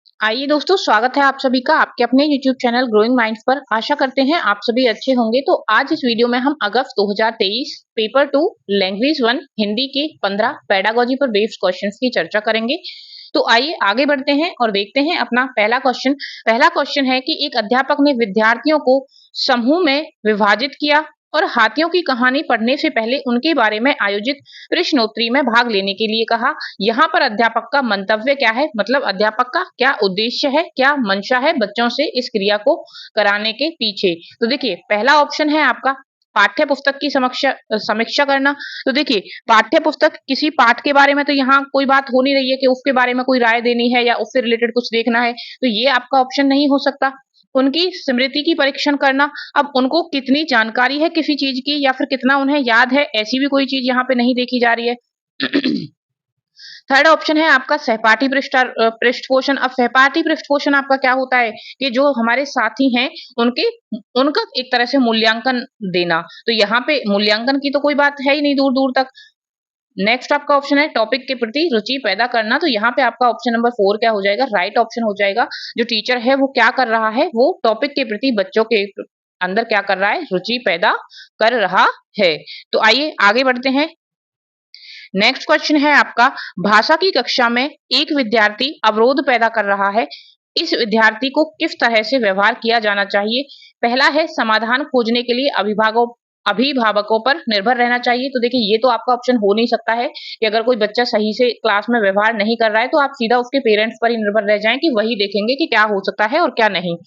आइए दोस्तों, स्वागत है आप सभी का आपके अपने YouTube चैनल ग्रोइंग माइंड्स पर। आशा करते हैं आप सभी अच्छे होंगे। तो आज इस वीडियो में हम अगस्त 2023 पेपर 2 लैंग्वेज 1 हिंदी के 15 पेडागोजी पर बेस्ड क्वेश्चंस की चर्चा करेंगे। तो आइए आगे बढ़ते हैं और देखते हैं अपना पहला क्वेश्चन। पहला क्वेश्चन है कि एक अध्यापक ने विद्यार्थियों को समूह में विभाजित किया और हाथियों की कहानी पढ़ने से पहले उनके बारे में आयोजित प्रश्नोत्तरी में भाग लेने के लिए कहा। यहाँ पर अध्यापक का मंतव्य क्या है, मतलब अध्यापक का क्या उद्देश्य है, क्या मंशा है बच्चों से इस क्रिया को कराने के पीछे। तो देखिए, पहला ऑप्शन है आपका पाठ्य पुस्तक की समीक्षा करना। तो देखिए, पाठ्य पुस्तक किसी पाठ के बारे में तो यहाँ कोई बात हो नहीं रही है कि उसके बारे में कोई राय देनी है या उससे रिलेटेड कुछ देखना है, तो ये आपका ऑप्शन नहीं हो सकता। उनकी स्मृति की परीक्षण करना, अब उनको कितनी जानकारी है किसी चीज की या फिर कितना उन्हें याद है, ऐसी भी कोई चीज यहाँ पे नहीं देखी जा रही है। थर्ड ऑप्शन है आपका सहपाठी पृष्ठपोषण। अब सहपाठी पृष्ठपोषण आपका क्या होता है कि जो हमारे साथी हैं उनके उनका एक तरह से मूल्यांकन देना, तो यहाँ पे मूल्यांकन की तो कोई बात है ही नहीं दूर दूर तक। नेक्स्ट आपका ऑप्शन है टॉपिक के प्रति रुचि पैदा करना, तो यहाँ पे आपका ऑप्शन नंबर 4 क्या हो जाएगा, राइट ऑप्शन हो जाएगा। जो टीचर है वो क्या कर रहा है, वो टॉपिक के प्रति बच्चों के अंदर क्या कर रहा है, रुचि पैदा कर रहा है। तो आइए आगे बढ़ते हैं। नेक्स्ट क्वेश्चन है आपका, भाषा की कक्षा में एक विद्यार्थी अवरोध पैदा कर रहा है, इस विद्यार्थी को किस तरह से व्यवहार किया जाना चाहिए। पहला है समाधान खोजने के लिए अभिभावकों पर निर्भर रहना चाहिए। तो देखिए, ये तो आपका ऑप्शन हो नहीं सकता है कि अगर कोई बच्चा सही से क्लास में व्यवहार नहीं कर रहा है तो आप सीधा उसके पेरेंट्स पर ही निर्भर रह जाएं कि वही देखेंगे कि क्या हो सकता है और क्या नहीं।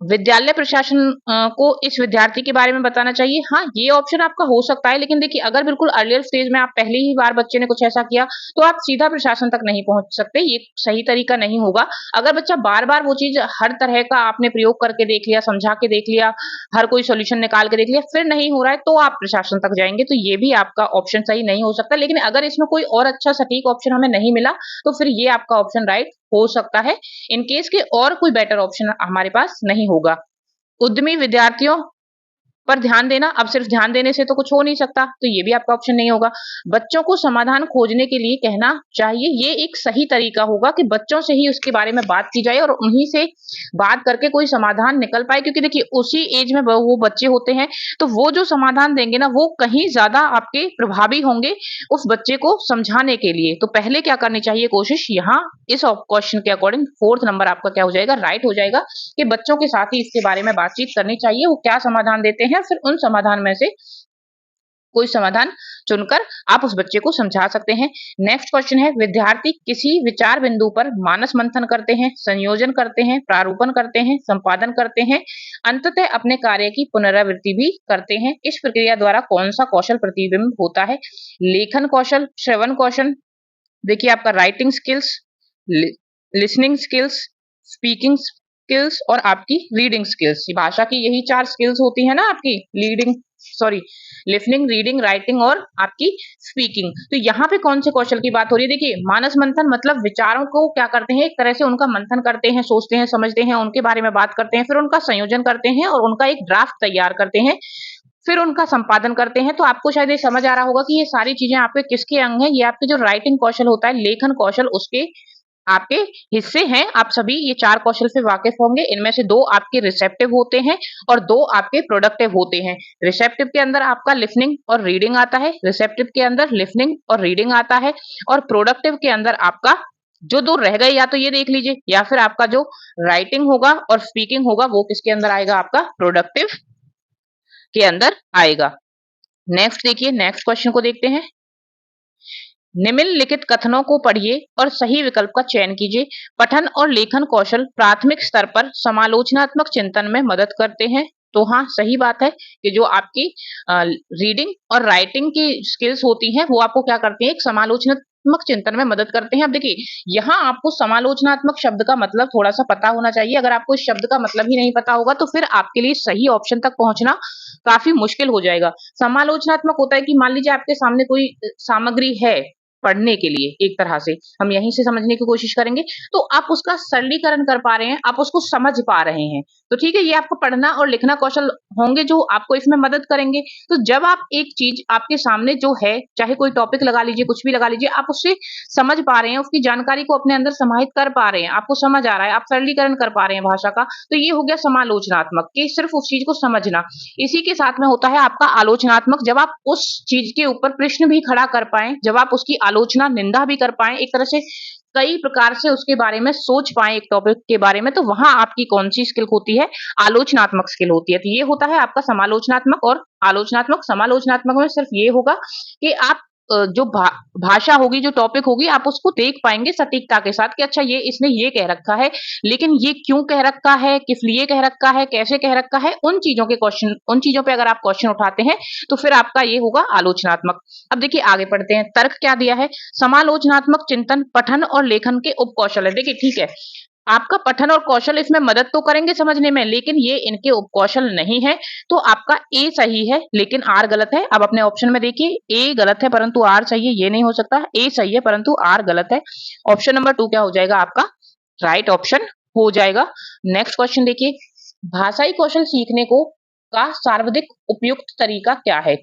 विद्यालय प्रशासन को इस विद्यार्थी के बारे में बताना चाहिए। हाँ, ये ऑप्शन आपका हो सकता है, लेकिन देखिए, अगर बिल्कुल अर्लियर स्टेज में आप पहली ही बार बच्चे ने कुछ ऐसा किया तो आप सीधा प्रशासन तक नहीं पहुंच सकते, ये सही तरीका नहीं होगा। अगर बच्चा बार बार वो चीज हर तरह का आपने प्रयोग करके देख लिया, समझा के देख लिया, हर कोई सोल्यूशन निकाल के देख लिया, फिर नहीं हो रहा है तो आप प्रशासन तक जाएंगे, तो ये भी आपका ऑप्शन सही नहीं हो सकता। लेकिन अगर इसमें कोई और अच्छा सटीक ऑप्शन हमें नहीं मिला तो फिर ये आपका ऑप्शन राइट हो सकता है, इन केस के और कोई बेटर ऑप्शन हमारे पास नहीं होगा। उद्यमी विद्यार्थियों पर ध्यान देना, अब सिर्फ ध्यान देने से तो कुछ हो नहीं सकता, तो ये भी आपका ऑप्शन नहीं होगा। बच्चों को समाधान खोजने के लिए कहना चाहिए, ये एक सही तरीका होगा कि बच्चों से ही उसके बारे में बात की जाए और उन्हीं से बात करके कोई समाधान निकल पाए, क्योंकि देखिए उसी एज में वो बच्चे होते हैं, तो वो जो समाधान देंगे ना वो कहीं ज्यादा आपके प्रभावी होंगे उस बच्चे को समझाने के लिए। तो पहले क्या करनी चाहिए कोशिश, यहाँ इस क्वेश्चन के अकॉर्डिंग फोर्थ नंबर आपका क्या हो जाएगा, राइट हो जाएगा, कि बच्चों के साथ ही इसके बारे में बातचीत करनी चाहिए, वो क्या समाधान देते हैं, फिर उन समाधान में से कोई समाधान चुनकर आप उस बच्चे को समझा सकते हैं। नेक्स्ट क्वेश्चन है, विद्यार्थी किसी विचार बिंदु पर मानस मंथन करते हैं, संयोजन करते हैं, प्रारूपण करते हैं, संपादन करते हैं, अंततः अपने कार्य की पुनरावृत्ति भी करते हैं। इस प्रक्रिया द्वारा कौन सा कौशल प्रतिबिंब होता है। लेखन कौशल, श्रवण कौशल, देखिए आपका writing skills, listening skills, speaking skills और आपकी रीडिंग स्किल्स। भाषा की यही 4 स्किल्स होती है ना आपकी, लिसनिंग, रीडिंग, राइटिंग और आपकी स्पीकिंग। तो यहाँ पे कौन से कौशल की बात हो रही है, देखिए मानस मंथन मतलब विचारों को क्या करते हैं, एक तरह से उनका मंथन करते हैं, सोचते हैं, समझते हैं, उनके बारे में बात करते हैं, फिर उनका संयोजन करते हैं और उनका एक ड्राफ्ट तैयार करते हैं, फिर उनका संपादन करते हैं। तो आपको शायद ये समझ आ रहा होगा कि ये सारी चीजें आपके किसके अंग हैं, ये आपके जो राइटिंग कौशल होता है, लेखन कौशल, उसके आपके हिस्से हैं। आप सभी ये 4 कौशल से वाकिफ होंगे। इनमें से 2 आपके रिसेप्टिव होते हैं और 2 आपके प्रोडक्टिव होते हैं। रिसेप्टिव के अंदर आपका लिसनिंग और रीडिंग आता है, रिसेप्टिव के अंदर लिसनिंग और रीडिंग आता है, और प्रोडक्टिव के अंदर आपका जो 2 रह गए, या तो ये देख लीजिए, या फिर आपका जो राइटिंग होगा और स्पीकिंग होगा वो किसके अंदर आएगा, आपका प्रोडक्टिव के अंदर आएगा। नेक्स्ट देखिए, नेक्स्ट क्वेश्चन को देखते हैं। निम्नलिखित कथनों को पढ़िए और सही विकल्प का चयन कीजिए। पठन और लेखन कौशल प्राथमिक स्तर पर समालोचनात्मक चिंतन में मदद करते हैं। तो हाँ, सही बात है कि जो आपकी रीडिंग और राइटिंग की स्किल्स होती हैं वो आपको क्या करती हैं, एक समालोचनात्मक चिंतन में मदद करते हैं। अब देखिए, यहाँ आपको समालोचनात्मक शब्द का मतलब थोड़ा सा पता होना चाहिए। अगर आपको इस शब्द का मतलब ही नहीं पता होगा तो फिर आपके लिए सही ऑप्शन तक पहुंचना काफी मुश्किल हो जाएगा। समालोचनात्मक होता है कि मान लीजिए आपके सामने कोई सामग्री है पढ़ने के लिए, एक तरह से हम यहीं से समझने की कोशिश करेंगे, तो आप उसका सरलीकरण कर पा रहे हैं, आप उसको समझ पा रहे हैं। तो ठीक है, ये आपको पढ़ना और लिखना कौशल होंगे जो आपको इसमें मदद करेंगे। तो जब आप एक चीज आपके सामने जो है, चाहे कोई टॉपिक लगा लीजिए, कुछ भी लगा लीजिए, आप उससे समझ पा रहे हैं, उसकी जानकारी को अपने अंदर समाहित कर पा रहे हैं, आपको समझ आ रहा है, आप सरलीकरण कर पा रहे हैं भाषा का, तो ये हो गया समालोचनात्मक, कि सिर्फ उस चीज को समझना। इसी के साथ में होता है आपका आलोचनात्मक, जब आप उस चीज के ऊपर प्रश्न भी खड़ा कर पाए, जब आप उसकी आलोचना, निंदा भी कर पाए, एक तरह से कई प्रकार से उसके बारे में सोच पाए एक टॉपिक के बारे में, तो वहां आपकी कौन सी स्किल होती है? आलोचनात्मक स्किल होती है। तो ये होता है आपका समालोचनात्मक और आलोचनात्मक। समालोचनात्मक में सिर्फ ये होगा कि आप जो भाषा होगी, जो टॉपिक होगी, आप उसको देख पाएंगे सटीकता के साथ कि अच्छा ये इसने ये कह रखा है, लेकिन ये क्यों कह रखा है, किस लिए कह रखा है, कैसे कह रखा है, उन चीजों के क्वेश्चन, उन चीजों पे अगर आप क्वेश्चन उठाते हैं तो फिर आपका ये होगा आलोचनात्मक। अब देखिए आगे पढ़ते हैं, तर्क क्या दिया है? समालोचनात्मक चिंतन, पठन और लेखन के उपकौशल है। देखिए ठीक है, आपका पठन और कौशल इसमें मदद तो करेंगे समझने में, लेकिन ये इनके उपकौशल नहीं है। तो आपका ए सही है, लेकिन आर गलत है। अब अपने ऑप्शन में देखिए, ए गलत है परंतु आर सही है, ये नहीं हो सकता। ए सही है परंतु आर गलत है। ऑप्शन नंबर 2 क्या हो जाएगा आपका? राइट ऑप्शन हो जाएगा। नेक्स्ट क्वेश्चन देखिए, भाषाई कौशल सीखने को का सर्वाधिक उपयुक्त तरीका क्या है?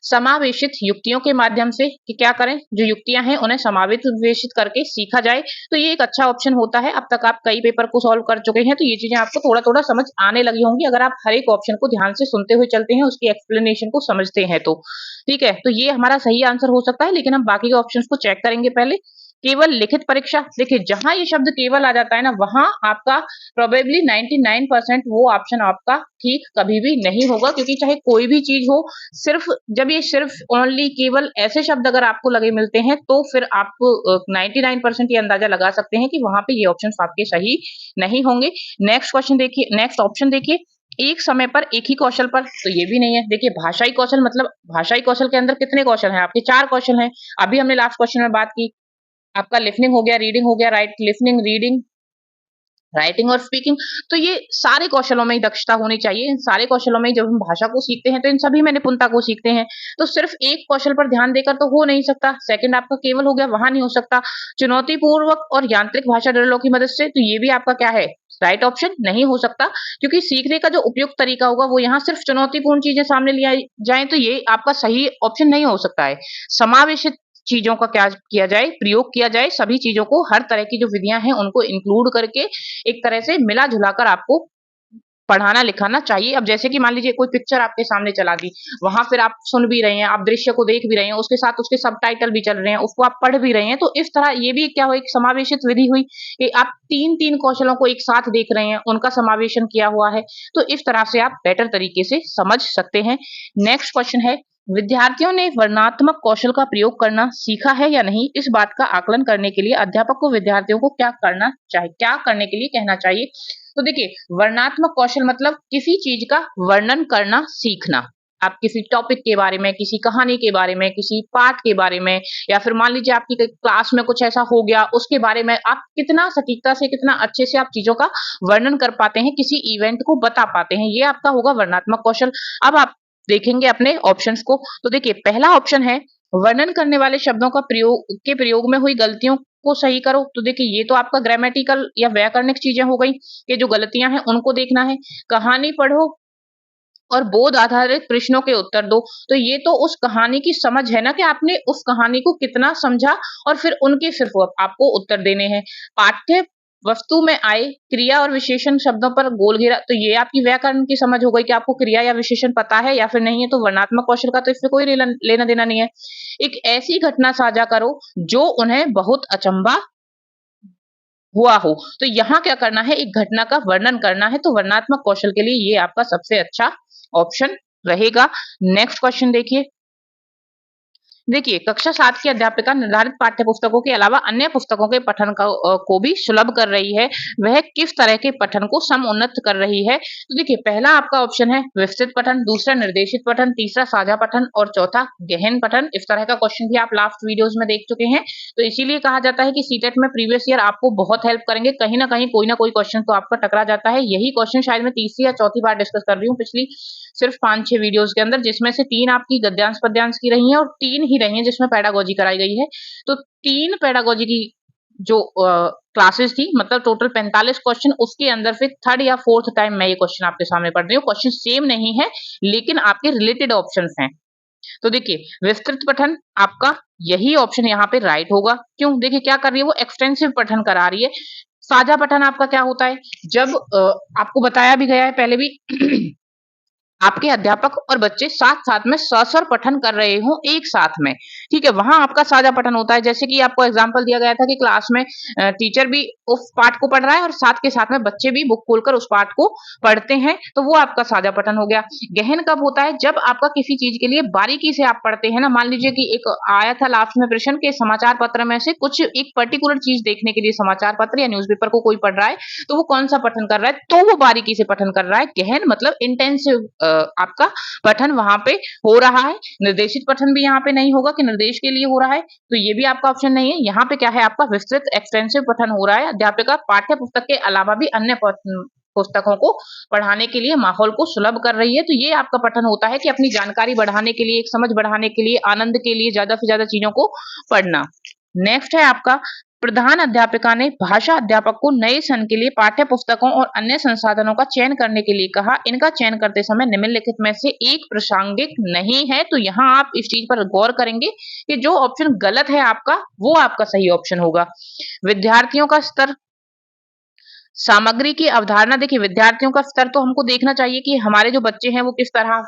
समावेशित युक्तियों के माध्यम से, कि क्या करें, जो युक्तियां हैं उन्हें समावेशित करके सीखा जाए, तो ये एक अच्छा ऑप्शन होता है। अब तक आप कई पेपर को सॉल्व कर चुके हैं, तो ये चीजें आपको थोड़ा थोड़ा समझ आने लगी होंगी अगर आप हर एक ऑप्शन को ध्यान से सुनते हुए चलते हैं, उसकी एक्सप्लेनेशन को समझते हैं तो। ठीक है, तो ये हमारा सही आंसर हो सकता है, लेकिन हम बाकी के ऑप्शन को चेक करेंगे पहले। केवल लिखित परीक्षा, देखिए जहां ये शब्द केवल आ जाता है ना, वहां आपका प्रोबेबली 99% वो ऑप्शन आपका ठीक कभी भी नहीं होगा, क्योंकि चाहे कोई भी चीज हो, सिर्फ जब ये सिर्फ ओनली केवल ऐसे शब्द अगर आपको लगे मिलते हैं, तो फिर आप 99% ये अंदाजा लगा सकते हैं कि वहां पे ये ऑप्शन आपके सही नहीं होंगे। नेक्स्ट क्वेश्चन देखिए, नेक्स्ट ऑप्शन देखिए, एक समय पर एक ही कौशल पर, तो ये भी नहीं है। देखिए भाषाई कौशल मतलब, भाषाई कौशल के अंदर कितने कौशल हैं आपके? 4 कौशल हैं। अभी हमने लास्ट क्वेश्चन में बात की, आपका लिसनिंग हो गया, रीडिंग हो गया, लिसनिंग, रीडिंग, राइटिंग और स्पीकिंग। तो ये सारे कौशलों में ही दक्षता होनी चाहिए। इन सारे कौशलों में जब हम भाषा को सीखते हैं, तो इन सभी में निपुणता को सीखते हैं। तो सिर्फ एक कौशल पर ध्यान देकर तो हो नहीं सकता। सेकंड आपका केवल हो गया, वहां नहीं हो सकता। चुनौतीपूर्वक और यांत्रिक भाषा ड्रिलों की मदद से, तो ये भी आपका क्या है? राइट ऑप्शन नहीं हो सकता, क्योंकि सीखने का जो उपयुक्त तरीका होगा वो यहाँ सिर्फ चुनौतीपूर्ण चीजें सामने ली जाए, तो ये आपका सही ऑप्शन नहीं हो सकता है। समावेशित चीजों का क्या किया जाए? प्रयोग किया जाए, सभी चीजों को, हर तरह की जो विधियां हैं उनको इंक्लूड करके एक तरह से मिला जुलाकर आपको पढ़ाना लिखाना चाहिए। अब जैसे कि मान लीजिए कोई पिक्चर आपके सामने चला दी, वहां फिर आप सुन भी रहे हैं, आप दृश्य को देख भी रहे हैं, उसके साथ उसके सबटाइटल भी चल रहे हैं, उसको आप पढ़ भी रहे हैं, तो इस तरह ये भी क्या हुआ, एक समावेशित विधि हुई कि आप तीन तीन कौशलों को एक साथ देख रहे हैं, उनका समावेशन किया हुआ है। तो इस तरह से आप बेटर तरीके से समझ सकते हैं। नेक्स्ट क्वेश्चन है, विद्यार्थियों ने वर्णनात्मक कौशल का प्रयोग करना सीखा है या नहीं? इस बात का आकलन करने के लिए अध्यापक को विद्यार्थियों को क्या करना चाहिए, क्या करने के लिए कहना चाहिए? तो देखिए, वर्णनात्मक कौशल मतलब किसी चीज का वर्णन करना सीखना। आप किसी टॉपिक के बारे में, किसी कहानी के बारे में, किसी पाठ के बारे में, या फिर मान लीजिए आपकी क्लास में कुछ ऐसा हो गया, उसके बारे में आप कितना सटीकता से, कितना अच्छे से आप चीजों का वर्णन कर पाते हैं, किसी इवेंट को बता पाते हैं, ये आपका होगा वर्णनात्मक कौशल। अब आप देखेंगे अपने ऑप्शंस को, तो देखिए पहला ऑप्शन है, वर्णन करने वाले शब्दों का प्रयोग में हुई गलतियों को सही करो। तो देखिए ये तो आपका ग्रामेटिकल या व्याकरणिक चीजें हो गई, कि जो गलतियां हैं उनको देखना है। कहानी पढ़ो और बोध आधारित प्रश्नों के उत्तर दो, तो ये तो उस कहानी की समझ है ना, कि आपने उस कहानी को कितना समझा, और फिर उनके सिर्फ आपको उत्तर देने हैं। पाठ्य वस्तु में आए क्रिया और विशेषण शब्दों पर गोल घेरा, तो ये आपकी व्याकरण की समझ हो गई कि आपको क्रिया या विशेषण पता है या फिर नहीं है। तो वर्णनात्मक कौशल का तो इससे कोई लेना देना नहीं है। एक ऐसी घटना साझा करो जो उन्हें बहुत अचंभा हुआ हो, तो यहाँ क्या करना है, एक घटना का वर्णन करना है। तो वर्णनात्मक कौशल के लिए ये आपका सबसे अच्छा ऑप्शन रहेगा। नेक्स्ट क्वेश्चन देखिए, देखिए कक्षा 7 की अध्यापिका निर्धारित पाठ्य पुस्तकों के अलावा अन्य पुस्तकों के पठन को भी सुलभ कर रही है। वह किस तरह के पठन को समुन्नत कर रही है? तो देखिए पहला आपका ऑप्शन है विस्तृत पठन, दूसरा निर्देशित पठन, तीसरा साझा पठन और चौथा गहन पठन। इस तरह का क्वेश्चन भी आप लास्ट वीडियोस में देख चुके हैं। तो इसीलिए कहा जाता है कि सीटेट में प्रीवियस ईयर आपको बहुत हेल्प करेंगे। कहीं ना कहीं कोई ना कोई क्वेश्चन तो आपका टकरा जाता है। यही क्वेश्चन शायद मैं तीसरी या चौथी बार डिस्कस कर रही हूँ पिछली सिर्फ 5-6 वीडियोस के अंदर, जिसमें से 3 आपकी गद्यांश पद्यांश की रही हैं और 3 ही रही हैं जिसमें पेडागोजी कराई गई है। तो 3 पेडागोजी की जो क्लासेस थी, मतलब टोटल 45 क्वेश्चन, उसके अंदर फिर थर्ड या फोर्थ टाइम मैं ये क्वेश्चन आपके सामने पढ़ रही हूँ। क्वेश्चन सेम नहीं है लेकिन आपके रिलेटेड ऑप्शंस हैं। तो देखिए, विस्तृत पठन आपका यही ऑप्शन यहाँ पे राइट होगा। क्यों? देखिए क्या कर रही है वो, एक्सटेंसिव पठन करा रही है। साझा पठन आपका क्या होता है, जब आपको बताया भी गया है पहले भी आपके अध्यापक और बच्चे साथ साथ में सस्वर पठन कर रहे हो एक साथ में, ठीक है, वहां आपका साझा पठन होता है। जैसे कि आपको एग्जांपल दिया गया था कि क्लास में टीचर भी उस पाठ को पढ़ रहा है और साथ के साथ में बच्चे भी बुक खोलकर उस पाठ को पढ़ते हैं, तो वो आपका साझा पठन हो गया। गहन कब होता है, जब आपका किसी चीज के लिए बारीकी से आप पढ़ते हैं ना। मान लीजिए कि एक आया था लास्ट में प्रश्न के समाचार पत्र में से कुछ एक पर्टिकुलर चीज देखने के लिए समाचार पत्र या न्यूज़पेपर को कोई पढ़ रहा है, तो वो कौन सा पठन कर रहा है, तो वो बारीकी से पठन कर रहा है। गहन मतलब इंटेंसिव आपका पठन वहां पे हो रहा है। निर्देशित पठन भी यहाँ पे नहीं होगा कि निर्देश के लिए हो रहा है, तो ये भी आपका ऑप्शन नहीं है। यहाँ पे क्या है, आपका विस्तृत एक्सटेंसिव पठन हो रहा है। अध्यापिका पाठ्य पुस्तक के अलावा भी अन्य पुस्तकों को पढ़ाने के लिए माहौल को सुलभ कर रही है। तो ये आपका पठन होता है कि अपनी जानकारी बढ़ाने के लिए, एक समझ बढ़ाने के लिए, आनंद के लिए ज्यादा से ज्यादा चीजों को पढ़ना। नेक्स्ट है आपका, प्रधान अध्यापिका ने भाषा अध्यापक को नए सन के लिए पाठ्य पुस्तकों और अन्य संसाधनों का चयन करने के लिए कहा। इनका चयन करते समय निम्नलिखित में से एक प्रासंगिक नहीं है। तो यहाँ आप इस चीज पर गौर करेंगे कि जो ऑप्शन गलत है आपका, वो आपका सही ऑप्शन होगा। विद्यार्थियों का स्तर, सामग्री की अवधारणा। देखिए, विद्यार्थियों का स्तर तो हमको देखना चाहिए कि हमारे जो बच्चे हैं वो किस तरह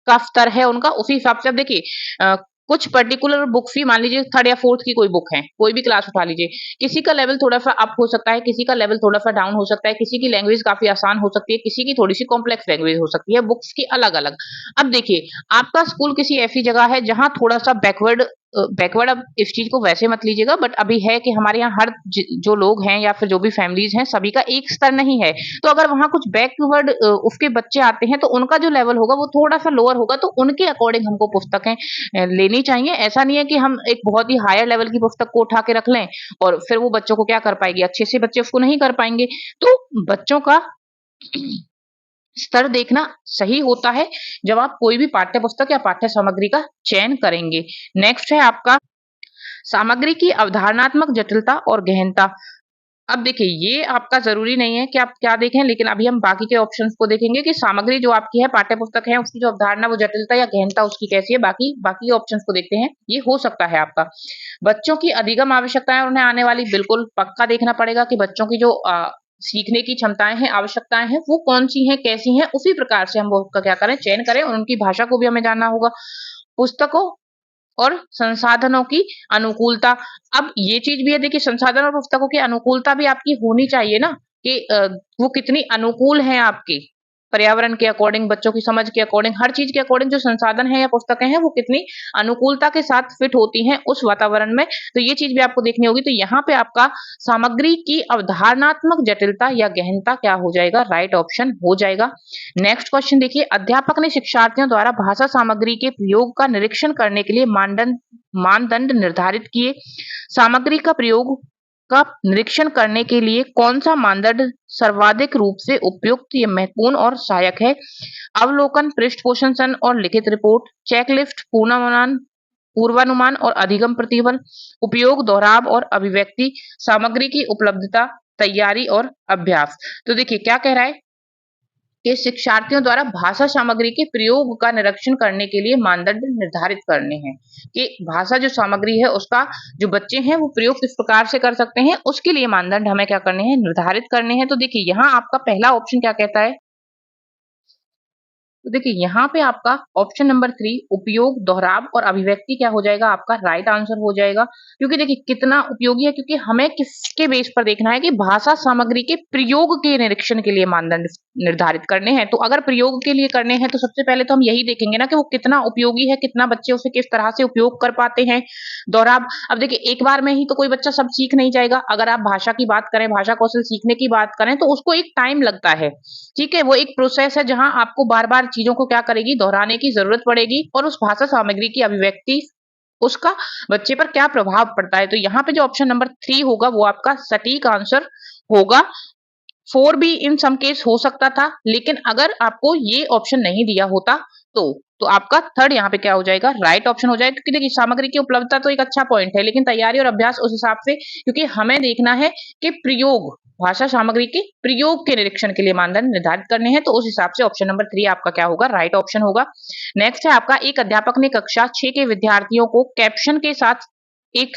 का स्तर है उनका, उसी हिसाब से। अब देखिए कुछ पर्टिकुलर बुक्स ही, मान लीजिए थर्ड या फोर्थ की कोई बुक है, कोई भी क्लास उठा लीजिए, किसी का लेवल थोड़ा सा अप हो सकता है, किसी का लेवल थोड़ा सा डाउन हो सकता है, किसी की लैंग्वेज काफी आसान हो सकती है, किसी की थोड़ी सी कॉम्प्लेक्स लैंग्वेज हो सकती है, बुक्स की अलग अलग। अब देखिए, आपका स्कूल किसी ऐसी जगह है जहां थोड़ा सा बैकवर्ड बैकवर्ड, अब इस चीज को वैसे मत लीजिएगा, बट अभी है कि हमारे यहाँ हर जो लोग हैं या फिर जो भी फैमिलीज हैं, सभी का एक स्तर नहीं है। तो अगर वहां कुछ बैकवर्ड उसके बच्चे आते हैं तो उनका जो लेवल होगा वो थोड़ा सा लोअर होगा, तो उनके अकॉर्डिंग हमको पुस्तकें लेनी चाहिए। ऐसा नहीं है कि हम एक बहुत ही हायर लेवल की पुस्तक को उठा के रख लें और फिर वो बच्चों को क्या कर पाएगी, अच्छे से बच्चे उसको नहीं कर पाएंगे। तो बच्चों का स्तर देखना सही होता है जब आप कोई भी पाठ्य पुस्तक या पाठ्य सामग्री का चयन करेंगे। नेक्स्ट है आपका, सामग्री की अवधारणात्मक जटिलता और गहनता। अब देखिए, ये आपका जरूरी नहीं है कि आप क्या देखें, लेकिन अभी हम बाकी के ऑप्शंस को देखेंगे कि सामग्री जो आपकी है, पाठ्य पुस्तक है, उसकी जो अवधारणा, वो जटिलता या गहनता उसकी कैसी है। बाकी बाकी ऑप्शंस को देखते हैं। ये हो सकता है आपका बच्चों की अधिगम आवश्यकताएं और उन्हें आने वाली, बिल्कुल पक्का देखना पड़ेगा कि बच्चों की जो सीखने की क्षमताएं हैं, आवश्यकताएं हैं, वो कौन सी हैं, कैसी हैं, उसी प्रकार से हम वो का क्या करें, चयन करें। और उनकी भाषा को भी हमें जानना होगा। पुस्तकों और संसाधनों की अनुकूलता। अब ये चीज भी है, देखिए, संसाधन और पुस्तकों की अनुकूलता भी आपकी होनी चाहिए ना, कि वो कितनी अनुकूल हैं आपके पर्यावरण के अकॉर्डिंग, बच्चों की समझ के अकॉर्डिंग, हर चीज के अकॉर्डिंग जो संसाधन है या पुस्तकें हैं वो कितनी अनुकूलता के साथ फिट होती हैं उस वातावरण में। तो ये चीज भी आपको देखनी होगी। तो यहाँ पे आपका सामग्री की अवधारणात्मक जटिलता या गहनता क्या हो जाएगा, राइट ऑप्शन हो जाएगा। नेक्स्ट क्वेश्चन देखिए, अध्यापक ने शिक्षार्थियों द्वारा भाषा सामग्री के प्रयोग का निरीक्षण करने के लिए मानदंड निर्धारित किए। सामग्री का प्रयोग का निरीक्षण करने के लिए कौन सा मानदंड सर्वाधिक रूप से उपयुक्त, ये महत्वपूर्ण और सहायक है। अवलोकन, पृष्ठपोषण और लिखित रिपोर्ट, चेकलिस्ट, पूर्वानुमान और अधिगम प्रतिबल, उपयोग, दोहराव और अभिव्यक्ति, सामग्री की उपलब्धता, तैयारी और अभ्यास। तो देखिए क्या कह रहा है कि शिक्षार्थियों द्वारा भाषा सामग्री के प्रयोग का निरीक्षण करने के लिए मानदंड निर्धारित करने हैं, कि भाषा जो सामग्री है उसका जो बच्चे हैं वो प्रयोग किस प्रकार से कर सकते हैं, उसके लिए मानदंड हमें क्या करने हैं, निर्धारित करने हैं। तो देखिए यहाँ आपका पहला ऑप्शन क्या कहता है, तो देखिए यहाँ पे आपका ऑप्शन नंबर 3, उपयोग, दोहराव और अभिव्यक्ति क्या हो जाएगा, आपका राइट आंसर हो जाएगा। क्योंकि देखिए कितना उपयोगी है, क्योंकि हमें किसके बेस पर देखना है कि भाषा सामग्री के प्रयोग के निरीक्षण के लिए मानदंड निर्धारित करने हैं। तो अगर प्रयोग के लिए करने हैं तो सबसे पहले तो हम यही देखेंगे ना कि वो कितना उपयोगी है, कितना बच्चे उसे किस तरह से उपयोग कर पाते हैं। दोहराव, अब देखिए एक बार में ही तो कोई बच्चा सब सीख नहीं जाएगा। अगर आप भाषा की बात करें, भाषा कौशल सीखने की बात करें, तो उसको एक टाइम लगता है, ठीक है, वो एक प्रोसेस है जहां आपको बार बार चीजों को क्या करेगी, दोहराने की जरूरत पड़ेगी। और उस भाषा सामग्री की अभिव्यक्ति, उसका बच्चे पर क्या प्रभाव पड़ता है। तो यहाँ पे जो ऑप्शन नंबर 3 होगा वो आपका सटीक आंसर होगा। 4 भी इन सम केस हो सकता था, लेकिन अगर आपको ये ऑप्शन नहीं दिया होता तो तो आपका थर्ड यहाँ पे क्या हो जाएगा, राइट ऑप्शन हो जाएगा। क्योंकि देखिए सामग्री की उपलब्धता तो एक अच्छा पॉइंट है, लेकिन तैयारी और अभ्यास उस हिसाब से, क्योंकि हमें देखना है कि प्रयोग, भाषा सामग्री के प्रयोग के निरीक्षण के लिए मानदंड निर्धारित करने हैं, तो उस हिसाब से ऑप्शन नंबर 3 आपका क्या होगा, राइट ऑप्शन होगा। नेक्स्ट है आपका, एक अध्यापक ने कक्षा 6 के विद्यार्थियों को कैप्शन के साथ एक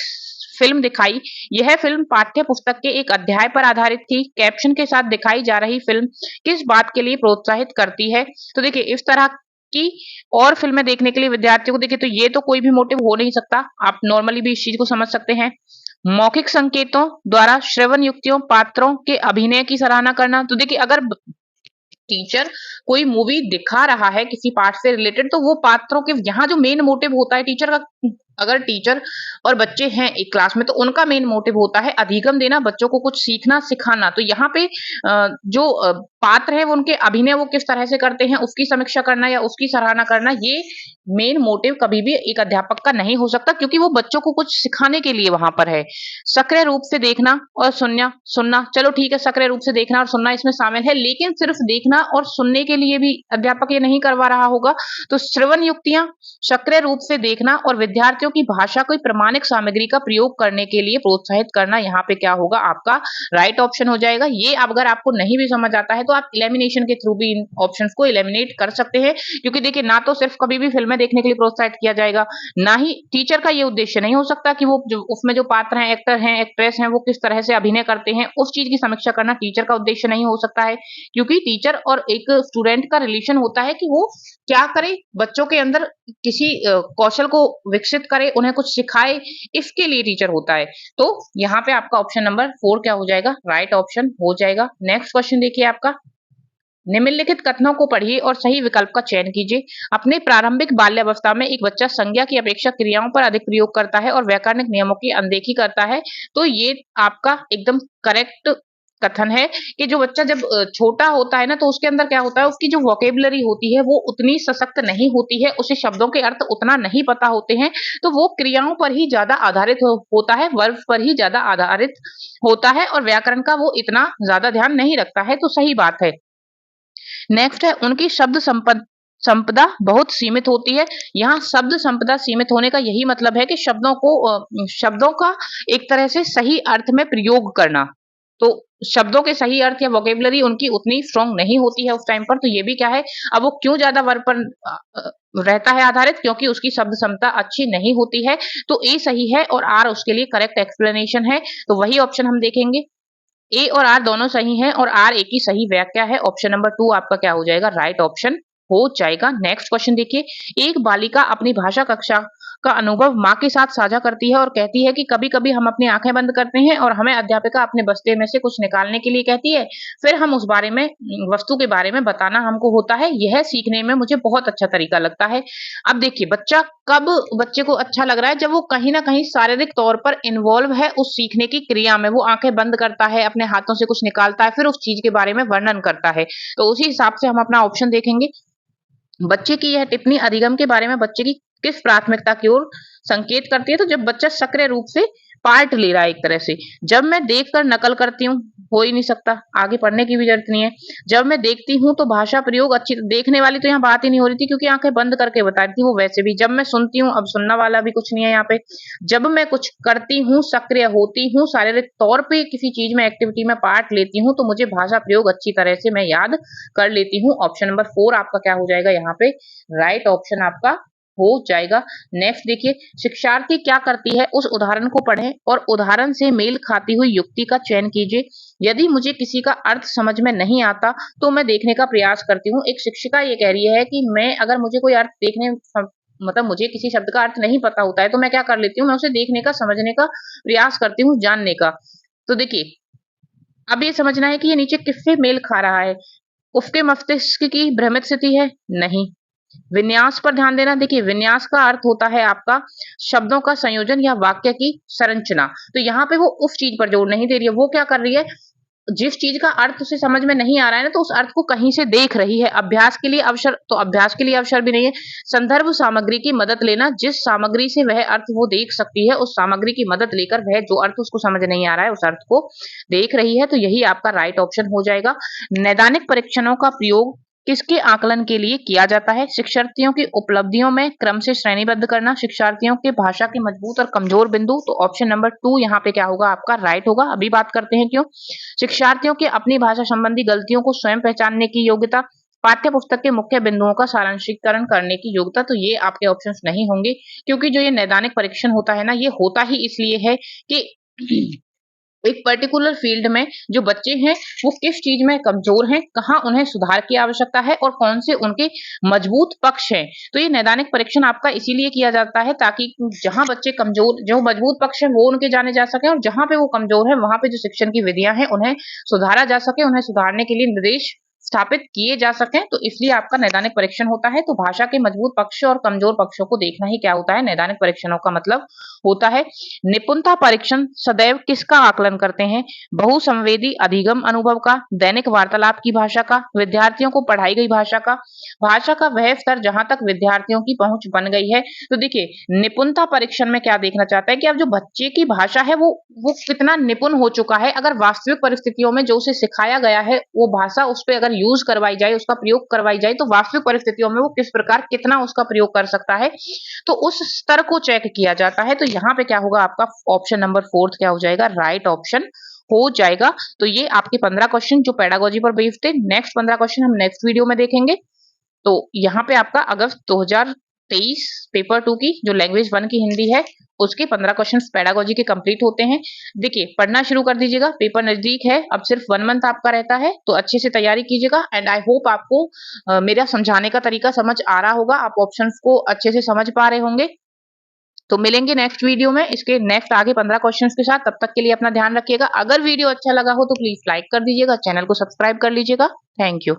फिल्म दिखाई। यह फिल्म पाठ्य पुस्तक के एक अध्याय पर आधारित थी। कैप्शन के साथ दिखाई जा रही फिल्म किस बात के लिए प्रोत्साहित करती है? तो देखिए इस तरह की और फिल्में देखने के लिए विद्यार्थियों को, देखिए तो ये तो कोई भी मोटिव हो नहीं सकता, आप नॉर्मली भी इस चीज को समझ सकते हैं। मौखिक संकेतों द्वारा श्रवण युक्तियों पात्रों के अभिनय की सराहना करना। तो देखिए अगर टीचर कोई मूवी दिखा रहा है किसी पार्ट से रिलेटेड, तो वो पात्रों के, यहाँ जो मेन मोटिव होता है टीचर का, अगर टीचर और बच्चे हैं एक क्लास में तो उनका मेन मोटिव होता है अधिगम देना, बच्चों को कुछ सीखना सिखाना। तो यहाँ पे जो पात्र है वो उनके अभिनय वो किस तरह से करते हैं उसकी समीक्षा करना या उसकी सराहना करना, ये मेन मोटिव कभी भी एक अध्यापक का नहीं हो सकता, क्योंकि वो बच्चों को कुछ सिखाने के लिए वहां पर है। सक्रिय रूप से देखना और सुनना, चलो ठीक है, सक्रिय रूप से देखना और सुनना इसमें शामिल है, लेकिन सिर्फ देखना और सुनने के लिए भी अध्यापक ये नहीं करवा रहा होगा। तो श्रवण युक्तियां, सक्रिय रूप से देखना और विद्यार्थियों की भाषा को प्रमाणिक सामग्री का प्रयोग करने के लिए प्रोत्साहित करना, यहाँ पे क्या होगा, आपका राइट ऑप्शन हो जाएगा। ये अगर आपको नहीं भी समझ आता है तो आप इलेमिनेशन के थ्रू भी इन ऑप्शंस को इलिमिनेट कर सकते हैं, क्योंकि देखिए ना तो सिर्फ कभी भी फिल्में देखने के लिए प्रोत्साहित किया जाएगा, ना ही टीचर का ये उद्देश्य नहीं हो सकता कि वो जो उसमें जो पात्र हैं, एक्टर हैं, एक्ट्रेस हैं, वो किस तरह से अभिनय करते हैं उस चीज की समीक्षा करना टीचर का उद्देश्य नहीं हो सकता है। क्योंकि टीचर और एक स्टूडेंट का रिलेशन होता है कि वो क्या करे, बच्चों के अंदर किसी कौशल को विकसित करे, उन्हें कुछ सिखाए, इसके लिए टीचर होता है। तो यहाँ पे आपका ऑप्शन नंबर 4 क्या हो जाएगा, राइट ऑप्शन हो जाएगा। नेक्स्ट क्वेश्चन देखिए आपका, निम्नलिखित कथनों को पढ़िए और सही विकल्प का चयन कीजिए। अपने प्रारंभिक बाल्यावस्था में एक बच्चा संज्ञा की अपेक्षा क्रियाओं पर अधिक प्रयोग करता है और व्याकरणिक नियमों की अनदेखी करता है। तो ये आपका एकदम करेक्ट कथन है कि जो बच्चा जब छोटा होता है ना, तो उसके अंदर क्या होता है, उसकी जो वोकेबलरी होती है वो उतनी सशक्त नहीं होती है, उसे शब्दों के अर्थ उतना नहीं पता होते हैं, तो वो क्रियाओं पर ही ज्यादा आधारित होता है, वर्ब पर ही ज्यादा आधारित होता है और व्याकरण का वो इतना ज्यादा ध्यान नहीं रखता है। तो सही बात है। नेक्स्ट है, उनकी शब्द संपदा बहुत सीमित होती है। यहाँ शब्द संपदा सीमित होने का यही मतलब है कि शब्दों का एक तरह से सही अर्थ में प्रयोग करना। तो शब्दों के सही अर्थ या वोकेबलरी उनकी उतनी स्ट्रांग नहीं होती है उस टाइम पर। तो ये भी क्या है, अब वो क्यों ज्यादा वर्ब पर रहता है आधारित, क्योंकि उसकी शब्द क्षमता अच्छी नहीं होती है। तो ए सही है और आर उसके लिए करेक्ट एक्सप्लेनेशन है। तो वही ऑप्शन हम देखेंगे, ए और आर दोनों सही हैं और आर ए की सही व्याख्या है। ऑप्शन नंबर 2 आपका क्या हो जाएगा, राइट ऑप्शन हो जाएगा। नेक्स्ट क्वेश्चन देखिए, एक बालिका अपनी भाषा कक्षा का अनुभव माँ के साथ साझा करती है और कहती है कि कभी कभी हम अपनी आंखें बंद करते हैं और हमें अध्यापिका अपने बस्ते में से कुछ निकालने के लिए कहती है, फिर हम उस बारे में, वस्तु के बारे में बताना हमको होता है। यह सीखने में मुझे बहुत अच्छा तरीका लगता है। अब देखिए कब बच्चे को अच्छा लग रहा है, जब वो कहीं ना कहीं शारीरिक तौर पर इन्वॉल्व है उस सीखने की क्रिया में, वो आंखें बंद करता है, अपने हाथों से कुछ निकालता है, फिर उस चीज के बारे में वर्णन करता है। तो उसी हिसाब से हम अपना ऑप्शन देखेंगे। बच्चे की यह टिप्पणी अधिगम के बारे में बच्चे की किस प्राथमिकता की ओर संकेत करती है? तो जब बच्चा सक्रिय रूप से पार्ट ले रहा है एक तरह से। जब मैं देखकर नकल करती हूँ, हो ही नहीं सकता, आगे पढ़ने की भी जरूरत नहीं है। जब मैं देखती हूँ तो भाषा प्रयोग अच्छी, देखने वाली तो यहाँ बात ही नहीं हो रही थी क्योंकि आंखें बंद करके बता रही थी वो वैसे भी। जब मैं सुनती हूँ, अब सुनना वाला भी कुछ नहीं है यहाँ पे। जब मैं कुछ करती हूँ, सक्रिय होती हूँ, शारीरिक तौर पे किसी चीज में, एक्टिविटी में पार्ट लेती हूँ, तो मुझे भाषा प्रयोग अच्छी तरह से मैं याद कर लेती हूँ। ऑप्शन नंबर 4 आपका क्या हो जाएगा यहाँ पे, राइट ऑप्शन आपका हो जाएगा। नेक्स्ट देखिए, शिक्षार्थी क्या करती है उस उदाहरण को पढ़ें और उदाहरण से मेल खाती हुई युक्ति का चयन कीजिए। यदि मुझे किसी का अर्थ समझ में नहीं आता तो मैं देखने का प्रयास करती हूँ। एक शिक्षिका ये कह रही है कि मैं, अगर मुझे कोई अर्थ देखने, मतलब मुझे किसी शब्द का अर्थ नहीं पता होता है तो मैं क्या कर लेती हूँ, मैं उसे देखने का, समझने का प्रयास करती हूँ, जानने का। तो देखिए अब ये समझना है कि ये नीचे किससे मेल खा रहा है। उसके मस्तिष्क की भ्रमित स्थिति है? नहीं। विन्यास पर ध्यान देना। देखिए विन्यास का अर्थ होता है आपका शब्दों का संयोजन या वाक्य की संरचना। तो यहाँ पे वो उस चीज पर जोर नहीं दे रही है, वो क्या कर रही है, जिस चीज का अर्थ उसे समझ में नहीं आ रहा है ना, तो उस अर्थ को कहीं से देख रही है। अभ्यास के लिए अवसर, तो अभ्यास के लिए अवसर भी नहीं है। संदर्भ सामग्री की मदद लेना, जिस सामग्री से वह अर्थ वो देख सकती है, उस सामग्री की मदद लेकर वह जो अर्थ उसको समझ नहीं आ रहा है उस अर्थ को देख रही है। तो यही आपका राइट ऑप्शन हो जाएगा। नैदानिक परीक्षणों का प्रयोग किसके आकलन के लिए किया जाता है? शिक्षार्थियों की उपलब्धियों में क्रम से श्रेणीबद्ध करना, शिक्षार्थियों के भाषा के मजबूत और कमजोर बिंदु। तो ऑप्शन नंबर 2 यहाँ पे क्या होगा आपका राइट होगा। अभी बात करते हैं क्यों। शिक्षार्थियों के अपनी भाषा संबंधी गलतियों को स्वयं पहचानने की योग्यता, पाठ्य पुस्तक के मुख्य बिंदुओं का सारांशिकरण करने की योग्यता। तो ये आपके ऑप्शंस नहीं होंगे, क्योंकि जो ये नैदानिक परीक्षण होता है ना, ये होता ही इसलिए है कि एक पर्टिकुलर फील्ड में जो बच्चे हैं वो किस चीज में कमजोर हैं, कहाँ उन्हें सुधार की आवश्यकता है और कौन से उनके मजबूत पक्ष हैं। तो ये नैदानिक परीक्षण आपका इसीलिए किया जाता है ताकि जहां बच्चे कमजोर, जो मजबूत पक्ष हैं वो उनके जाने जा सके, और जहां पे वो कमजोर है वहां पे जो शिक्षण की विधियां हैं उन्हें सुधारा जा सके, उन्हें सुधारने के लिए निर्देश स्थापित किए जा सके। तो इसलिए आपका नैदानिक परीक्षण होता है। तो भाषा के मजबूत पक्ष और कमजोर पक्षों को देखना ही क्या होता है, नैदानिक परीक्षणों का मतलब होता है। निपुणता परीक्षण सदैव किसका आकलन करते हैं? बहुसंवेदी अधिगम अनुभव का, दैनिक वार्तालाप की भाषा का, विद्यार्थियों को पढ़ाई गई भाषा का, भाषा का वह स्तर जहां तक विद्यार्थियों की पहुंच बन गई है। तो देखिए निपुणता परीक्षण में क्या देखना चाहता है कि अब जो बच्चे की भाषा है वो कितना निपुण हो चुका है। अगर वास्तविक परिस्थितियों में जो उसे सिखाया गया है वो भाषा उस पर अगर यूज करवाई जाए, उसका प्रयोग करवाई जाए, तो वास्तविक परिस्थितियों में वो किस प्रकार कितना उसका प्रयोग कर सकता है, तो उस स्तर को चेक किया जाता है। तो यहाँ पे क्या होगा आपका ऑप्शन नंबर 4 क्या हो जाएगा, राइट ऑप्शन हो जाएगा। तो ये आपके 15 क्वेश्चन जो पेडागोजी पर बेस्ड थे। नेक्स्ट 15 क्वेश्चन हम नेक्स्ट वीडियो में देखेंगे। तो यहाँ पे आपका अगस्त 2023 पेपर 2 की जो लैंग्वेज 1 की हिंदी है उसके 15 क्वेश्चंस पेडागोजी के कंप्लीट होते हैं। देखिए पढ़ना शुरू कर दीजिएगा, पेपर नजदीक है, अब सिर्फ 1 मंथ आपका रहता है, तो अच्छे से तैयारी कीजिएगा। एंड आई होप आपको मेरा समझाने का तरीका समझ आ रहा होगा, आप ऑप्शंस को अच्छे से समझ पा रहे होंगे। तो मिलेंगे नेक्स्ट वीडियो में इसके नेक्स्ट आगे 15 क्वेश्चंस के साथ। तब तक के लिए अपना ध्यान रखिएगा। अगर वीडियो अच्छा लगा हो तो प्लीज लाइक कर दीजिएगा, चैनल को सब्सक्राइब कर लीजिएगा। Thank you.